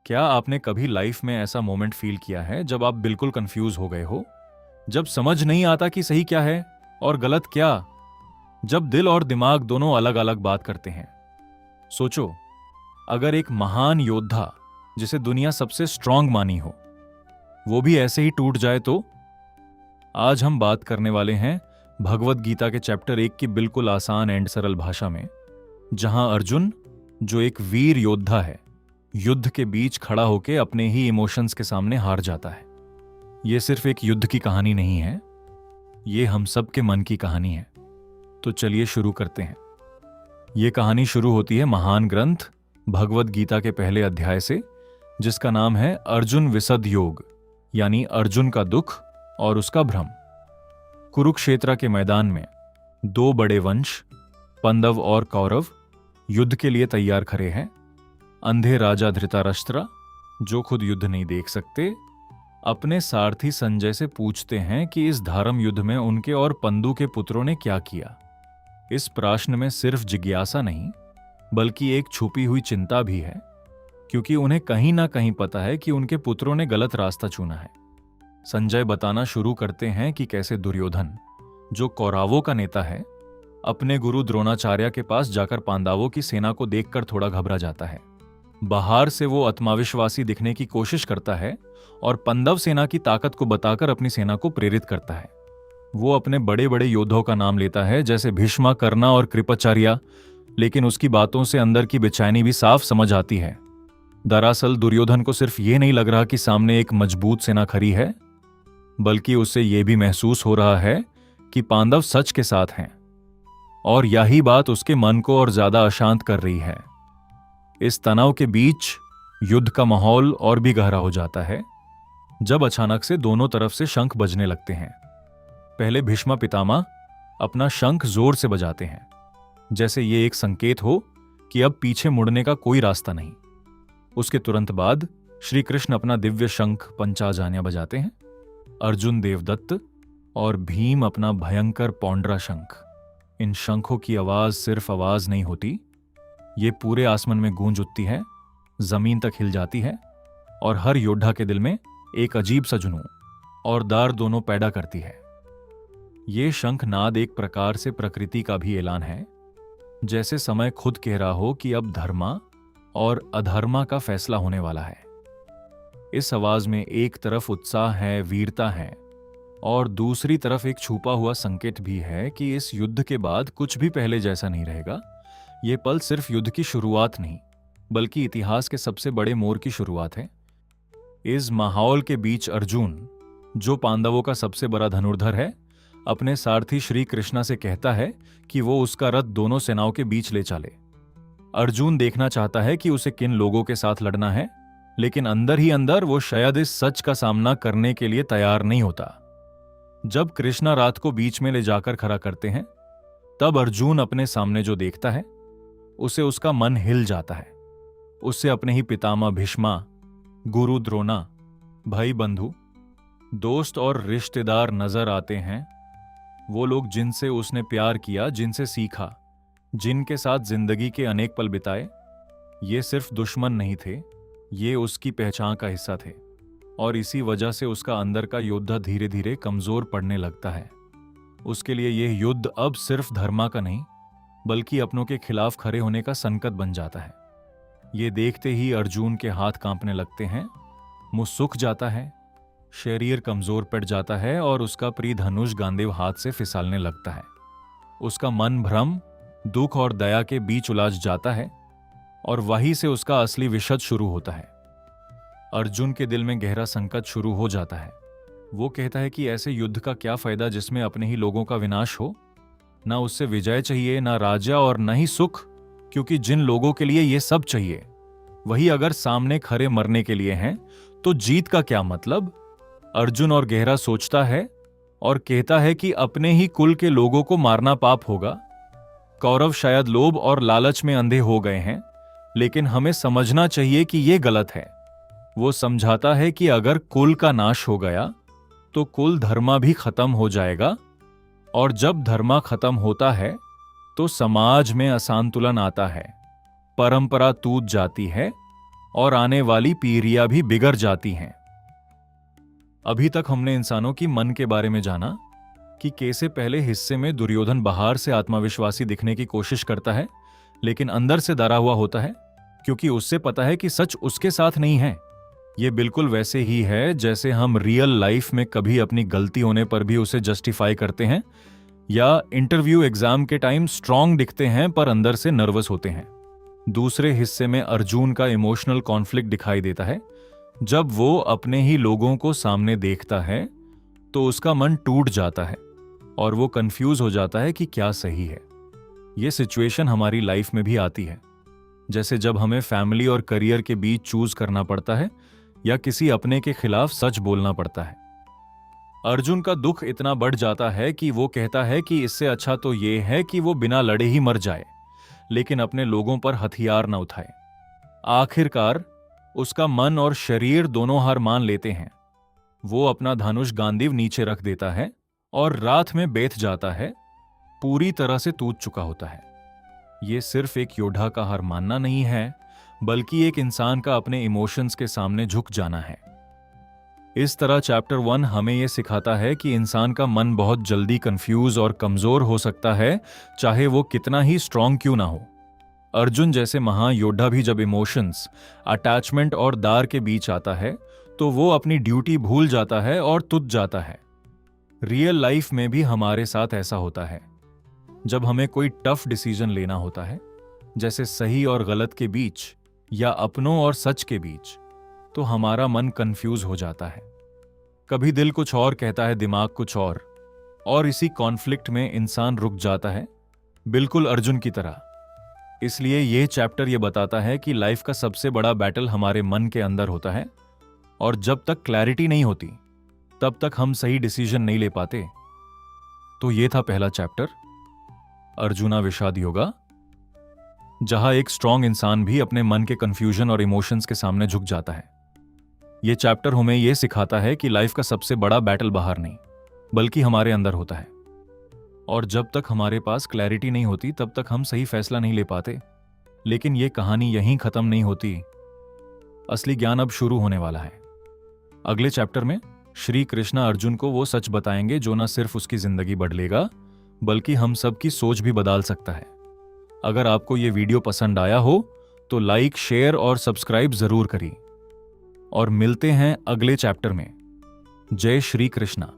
क्या आपने कभी लाइफ में ऐसा मोमेंट फील किया है जब आप बिल्कुल कंफ्यूज हो गए हो, जब समझ नहीं आता कि सही क्या है और गलत क्या, जब दिल और दिमाग दोनों अलग अलग बात करते हैं? सोचो, अगर एक महान योद्धा जिसे दुनिया सबसे स्ट्रांग मानी हो, वो भी ऐसे ही टूट जाए तो? आज हम बात करने वाले हैं भगवत गीता के चैप्टर 1 की बिल्कुल आसान एंड सरल भाषा में, जहां अर्जुन, जो एक वीर योद्धा है, युद्ध के बीच खड़ा होकर अपने ही इमोशंस के सामने हार जाता है। यह सिर्फ एक युद्ध की कहानी नहीं है, यह हम सब के मन की कहानी है। तो चलिए शुरू करते हैं। यह कहानी शुरू होती है महान ग्रंथ भगवत गीता के पहले अध्याय से, जिसका नाम है अर्जुन विषद योग, यानी अर्जुन का दुख और उसका भ्रम। कुरुक्षेत्र के मैदान में दो बड़े वंश, पांडव और कौरव, युद्ध के लिए तैयार खड़े हैं। अंधे राजा धृतराष्ट्र, जो खुद युद्ध नहीं देख सकते, अपने सारथी संजय से पूछते हैं कि इस धर्म युद्ध में उनके और पंडु के पुत्रों ने क्या किया। इस प्रश्न में सिर्फ जिज्ञासा नहीं, बल्कि एक छुपी हुई चिंता भी है, क्योंकि उन्हें कहीं ना कहीं पता है कि उनके पुत्रों ने गलत रास्ता चुना है। संजय बताना शुरू करते हैं कि कैसे दुर्योधन, जो कौरवों का नेता है, अपने गुरु द्रोणाचार्य के पास जाकर पांडवों की सेना को देखकर थोड़ा घबरा जाता है। बाहर से वो आत्मविश्वासी दिखने की कोशिश करता है और पांडव सेना की ताकत को बताकर अपनी सेना को प्रेरित करता है। वो अपने बड़े बड़े योद्धाओं का नाम लेता है, जैसे भीष्म, कर्ण और कृपाचार्य, लेकिन उसकी बातों से अंदर की बेचैनी भी साफ समझ आती है। दरअसल दुर्योधन को सिर्फ ये नहीं लग रहा कि सामने एक मजबूत सेना खड़ी है, बल्कि उसे यह भी महसूस हो रहा है कि पांडव सच के साथ हैं, और यही बात उसके मन को और ज्यादा अशांत कर रही है। इस तनाव के बीच युद्ध का माहौल और भी गहरा हो जाता है, जब अचानक से दोनों तरफ से शंख बजने लगते हैं। पहले भीष्म पितामह अपना शंख जोर से बजाते हैं, जैसे ये एक संकेत हो कि अब पीछे मुड़ने का कोई रास्ता नहीं। उसके तुरंत बाद श्री कृष्ण अपना दिव्य शंख पंचाजान्या बजाते हैं। अर्जुन देवदत्त और भीम अपना भयंकर पौंड्रा शंख। इन शंखों की आवाज सिर्फ आवाज नहीं होती, ये पूरे आसमान में गूंज उठती है, जमीन तक हिल जाती है, और हर योद्धा के दिल में एक अजीब सा जुनून और डर दोनों पैदा करती है। ये शंखनाद एक प्रकार से प्रकृति का भी ऐलान है, जैसे समय खुद कह रहा हो कि अब धर्मा और अधर्मा का फैसला होने वाला है। इस आवाज में एक तरफ उत्साह है, वीरता है, और दूसरी तरफ एक छुपा हुआ संकेत भी है कि इस युद्ध के बाद कुछ भी पहले जैसा नहीं रहेगा। ये पल सिर्फ युद्ध की शुरुआत नहीं, बल्कि इतिहास के सबसे बड़े मोड़ की शुरुआत है। इस माहौल के बीच अर्जुन, जो पांडवों का सबसे बड़ा धनुर्धर है, अपने सारथी श्री कृष्णा से कहता है कि वो उसका रथ दोनों सेनाओं के बीच ले चले। अर्जुन देखना चाहता है कि उसे किन लोगों के साथ लड़ना है, लेकिन अंदर ही अंदर वो शायद इस सच का सामना करने के लिए तैयार नहीं होता। जब कृष्णा रात को बीच में ले जाकर खड़ा करते हैं, तब अर्जुन अपने सामने जो देखता है, उसे उसका मन हिल जाता है। उससे अपने ही पितामह भीष्मा, गुरु द्रोणा, भाई बंधु, दोस्त और रिश्तेदार नजर आते हैं। वो लोग जिनसे उसने प्यार किया, जिनसे सीखा, जिनके साथ जिंदगी के अनेक पल बिताए। ये सिर्फ दुश्मन नहीं थे, ये उसकी पहचान का हिस्सा थे, और इसी वजह से उसका अंदर का योद्धा धीरे धीरे कमजोर पड़ने लगता है। उसके लिए यह युद्ध अब सिर्फ धर्मा का नहीं, बल्कि अपनों के खिलाफ खड़े होने का संकट बन जाता है। ये देखते ही अर्जुन के हाथ कांपने लगते हैं, मुंह सूख जाता है, शरीर कमजोर पड़ जाता है, और उसका प्रिय धनुष गांडीव हाथ से फिसलने लगता है। उसका मन भ्रम, दुख और दया के बीच उलझ जाता है, और वहीं से उसका असली विषद शुरू होता है। अर्जुन के दिल में गहरा संकट शुरू हो जाता है। वो कहता है कि ऐसे युद्ध का क्या फायदा जिसमें अपने ही लोगों का विनाश हो। ना उससे विजय चाहिए, ना राजा, और न ही सुख, क्योंकि जिन लोगों के लिए ये सब चाहिए, वही अगर सामने खड़े मरने के लिए हैं, तो जीत का क्या मतलब? अर्जुन और गहरा सोचता है और कहता है कि अपने ही कुल के लोगों को मारना पाप होगा। कौरव शायद लोभ और लालच में अंधे हो गए हैं, लेकिन हमें समझना चाहिए कि यह गलत है। वो समझाता है कि अगर कुल का नाश हो गया, तो कुल धर्मा भी खत्म हो जाएगा, और जब धर्मा खत्म होता है, तो समाज में असंतुलन आता है, परंपरा टूट जाती है, और आने वाली पीढ़ियां भी बिगड़ जाती हैं। अभी तक हमने इंसानों की मन के बारे में जाना कि कैसे पहले हिस्से में दुर्योधन बाहर से आत्मविश्वासी दिखने की कोशिश करता है, लेकिन अंदर से डरा हुआ होता है, क्योंकि उससे पता है कि सच उसके साथ नहीं है। ये बिल्कुल वैसे ही है जैसे हम रियल लाइफ में कभी अपनी गलती होने पर भी उसे जस्टिफाई करते हैं, या इंटरव्यू एग्जाम के टाइम स्ट्रांग दिखते हैं पर अंदर से नर्वस होते हैं। दूसरे हिस्से में अर्जुन का इमोशनल कॉन्फ्लिक्ट दिखाई देता है। जब वो अपने ही लोगों को सामने देखता है तो उसका मन टूट जाता है और वो कंफ्यूज हो जाता है कि क्या सही है। ये सिचुएशन हमारी लाइफ में भी आती है, जैसे जब हमें फैमिली और करियर के बीच चूज करना पड़ता है या किसी अपने के खिलाफ सच बोलना पड़ता है। अर्जुन का दुख इतना बढ़ जाता है कि वो कहता है कि इससे अच्छा तो ये है कि वो बिना लड़े ही मर जाए, लेकिन अपने लोगों पर हथियार न उठाए। आखिरकार उसका मन और शरीर दोनों हार मान लेते हैं। वो अपना धनुष गांडीव नीचे रख देता है और रात में बैठ जाता है, पूरी तरह से टूट चुका होता है। ये सिर्फ एक योद्धा का हार मानना नहीं है, बल्कि एक इंसान का अपने इमोशंस के सामने झुक जाना है। इस तरह चैप्टर 1 हमें यह सिखाता है कि इंसान का मन बहुत जल्दी कंफ्यूज और कमजोर हो सकता है, चाहे वो कितना ही स्ट्रांग क्यों ना हो। अर्जुन जैसे महायोद्धा भी जब इमोशंस, अटैचमेंट और दार के बीच आता है तो वो अपनी ड्यूटी भूल जाता है और तुझ जाता है। रियल लाइफ में भी हमारे साथ ऐसा होता है। जब हमें कोई टफ डिसीजन लेना होता है, जैसे सही और गलत के बीच या अपनों और सच के बीच, तो हमारा मन कंफ्यूज हो जाता है। कभी दिल कुछ और कहता है, दिमाग कुछ और इसी कॉन्फ्लिक्ट में इंसान रुक जाता है, बिल्कुल अर्जुन की तरह। इसलिए यह चैप्टर यह बताता है कि लाइफ का सबसे बड़ा बैटल हमारे मन के अंदर होता है, और जब तक क्लैरिटी नहीं होती तब तक हम सही डिसीजन नहीं ले पाते। तो यह था पहला चैप्टर, अर्जुना विषाद योगा, जहां एक स्ट्रांग इंसान भी अपने मन के कंफ्यूजन और इमोशंस के सामने झुक जाता है। यह चैप्टर हमें यह सिखाता है कि लाइफ का सबसे बड़ा बैटल बाहर नहीं, बल्कि हमारे अंदर होता है, और जब तक हमारे पास क्लैरिटी नहीं होती तब तक हम सही फैसला नहीं ले पाते। लेकिन यह कहानी यहीं खत्म नहीं होती। असली ज्ञान अब शुरू होने वाला है। अगले चैप्टर में श्री कृष्ण अर्जुन को वो सच बताएंगे जो न सिर्फ उसकी जिंदगी बदलेगा, बल्कि हम सबकी सोच भी बदल सकता है। अगर आपको ये वीडियो पसंद आया हो तो लाइक, शेयर और सब्सक्राइब जरूर करिए, और मिलते हैं अगले चैप्टर में। जय श्री कृष्णा।